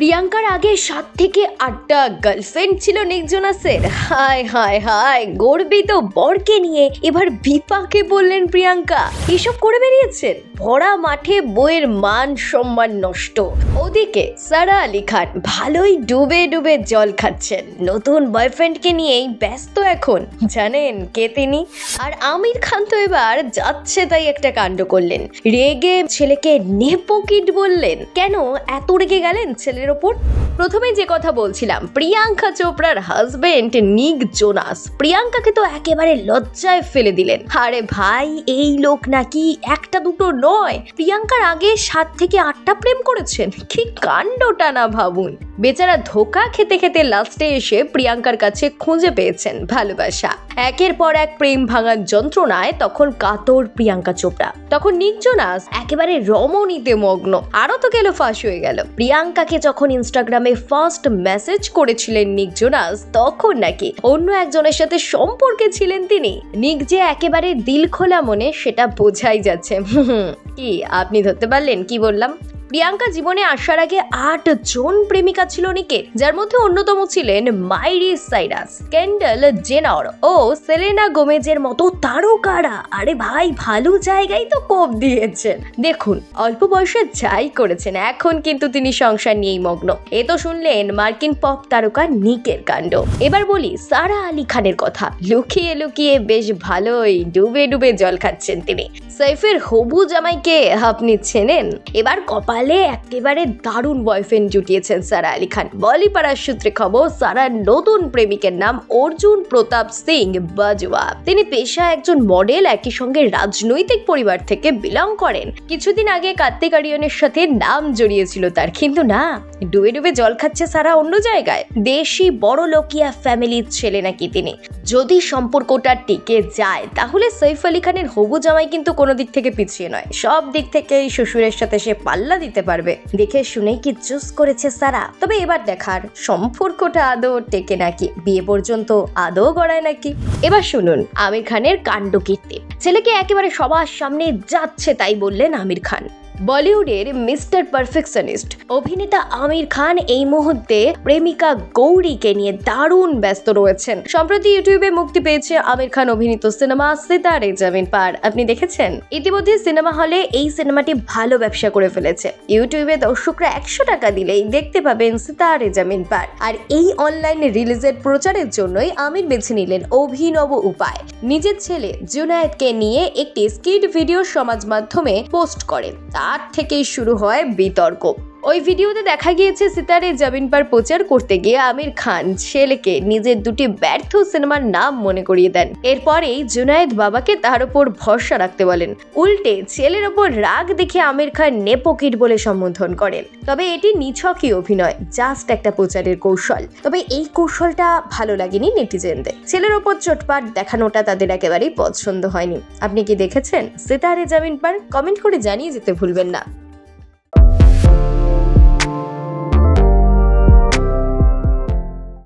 প্রিয়াঙ্কার আগে 7 থেকে 8টা গার্লফ্রেন্ড ছিল নিক জোনাসের। হায় হায় হায়, গর্বিত বরকে নিয়ে এবার বিপাকে বললেন প্রিয়াঙ্কা। এসব করে বেরিয়েছেন, ভরা মাঠে বইয়ের মান সম্মান নষ্ট। ওদিকে সারা আলি খান ভালোই ডুবে ডুবে জল খাচ্ছেন, নতুন বয়ফ্রেন্ডকে নিয়েই ব্যস্ত এখন। জানেন কে তিনি? আর আমির খান তো এবার যাচ্ছে তাই একটা কাণ্ড করলেন, রেগে ছেলেকে নেপোকিট বললেন। কেন এত রেগে গেলেন ছেলের ওপর? প্রথমে যে কথা বলছিলাম, প্রিয়াঙ্কা চোপড়ার হাজবেন্ড নিক জোনাস প্রিয়াঙ্কাকে তো একেবারে লজ্জায় ফেলে দিলেন। আরে ভাই, এই লোক নাকি একটা দুটো নয়, প্রিয়াঙ্কার আগে 7 থেকে 8টা প্রেম করেছেন। কি কাণ্ডটা না ভাবুন। বেচারা ধোকা খেতে খেতে লাস্টে এসে প্রিয়াঙ্কার কাছে খুঁজে পেয়েছেন ভালোবাসা। একের পর এক প্রেম ভাঙার যন্ত্রণায় তখন কাতর প্রিয়াঙ্কা চোপড়া। তখন নিক জোনাস একেবারে রমণীতে মগ্ন। আরো তো গেল ফাঁস হয়ে গেল। প্রিয়াঙ্কাকে যখন ইনস্টাগ্রামে ফার্স্ট মেসেজ করেছিলেন নিক জোনাস, তখন নাকি অন্য একজনের সাথে সম্পর্কে ছিলেন তিনি। নিক যে একেবারে দিল খোলা মনে, সেটা বোঝাই যাচ্ছে। কি আপনি ধরতে পারলেন কি বললাম? প্রিয়াঙ্কা জীবনে আসার আগে 8 জন প্রেমিকা ছিল নিকের, যার মধ্যে অন্যতম ছিলেন মাইলি সাইরাস, কেন্ডল জেনার ও সেলেনা গোমেজের মতো তারকারা। আরে ভাই, ভালো জায়গায় তো কোপ দিয়েছেন। দেখুন, অল্প বয়সে যাই করেছেন, এখন কিন্তু তিনি সংসার নিয়েই মগ্ন। এ তো শুনলেন মার্কিন পপ তারকা নিকের কাণ্ড। এবার বলি সারা আলি খানের কথা। লুকিয়ে লুকিয়ে বেশ ভালোই ডুবে ডুবে জল খাচ্ছেন তিনি। সাইফের হবু জামাইকে আপনি চেনেন? এবার কপালে একেবারে দারুণ বয়ফ্রেন্ড জুটিয়েছেন সারা আলি খান। বলিপাড়ার সূত্রে খবর, সারার নতুন প্রেমিকের নাম অর্জুন প্রতাপ সিং বাজওয়া। তিনি পেশা একজন মডেল, একই সঙ্গে রাজনৈতিক পরিবার থেকে বিলং করেন। কিছুদিন আগে কার্তিক আরিয়ানের সাথে নাম জড়িয়েছিল তার, কিন্তু না, ডুবে ডুবে জল খাচ্ছে সারা অন্য জায়গায়। দেশি বড় লোকিয়া ফ্যামিলির ছেলে নাকি তিনি। যদি সম্পর্কটা টিকে যায় তাহলে সৈফ আলি খানের হবু জামাই কিন্তু কোনো দিক থেকে পিছিয়ে নয়। সব দিক থেকে শ্বশুরের সাথে সে পাল্লা দিতে পারবে। দেখে শুনেই কি চুজ করেছে সারা। তবে এবার দেখার সম্পর্কটা আদৌ টেকে নাকি, বিয়ে পর্যন্ত আদৌ গড়ায় নাকি। এবার শুনুন আমির খানের কাণ্ড কীর্তি। ছেলেকে একেবারে সবার সামনে যাচ্ছে তাই বললেন আমির খান। বলিউডের মিস্টার পারফেকশনিস্ট অভিনেতা আমির খান এই মুহূর্তে প্রেমিকা গৌরীকে নিয়ে দারুণ ব্যস্ত রয়েছেন। সম্প্রতি ইউটিউবে মুক্তি পেয়েছে আমির খান অভিনীত সিনেমা সিতারে জামিন পার। আপনি দেখেছেন? ইতিমধ্যে সিনেমা হলে এই সিনেমাটি ভালো ব্যবসা করে ফেলেছে। ইউটিউবে দর্শকরা 100 টাকা দিলেই দেখতে পাবেন সিতারে জামিন পার। আর এই অনলাইন রিলিজের প্রচারের জন্যই আমির বেছে নিলেন অভিনব উপায়। নিজের ছেলে জুনায়েদকে নিয়ে একটি স্কিট ভিডিও সমাজ মাধ্যমে পোস্ট করেন। তার থেকেই শুরু হয় বিতর্ক। ওই ভিডিওতে দেখা গিয়েছে সিতারে জামিন পার প্রচার করতে গিয়ে আমির খান ছেলেকে নিজের দুটি ব্যর্থ সিনেমার নাম মনে করিয়ে দেন। এরপরেই জুনায়েদ বাবাকে তার উপর ভরসা রাখতে বলেন। উল্টে ছেলের ওপর রাগ দেখে আমির খান নেপোকিট বলে সম্বোধন করেন। তবে এটি নিছকই অভিনয়, জাস্ট একটা প্রচারের কৌশল। তবে এই কৌশলটা ভালো লাগেনি নেটিজেনদের। ছেলের ওপর চোটপাট দেখানোটা তাদের একেবারেই পছন্দ হয়নি। আপনি কি দেখেছেন সিতারে জামিন পার? কমেন্ট করে জানিয়ে যেতে ভুলবেন না।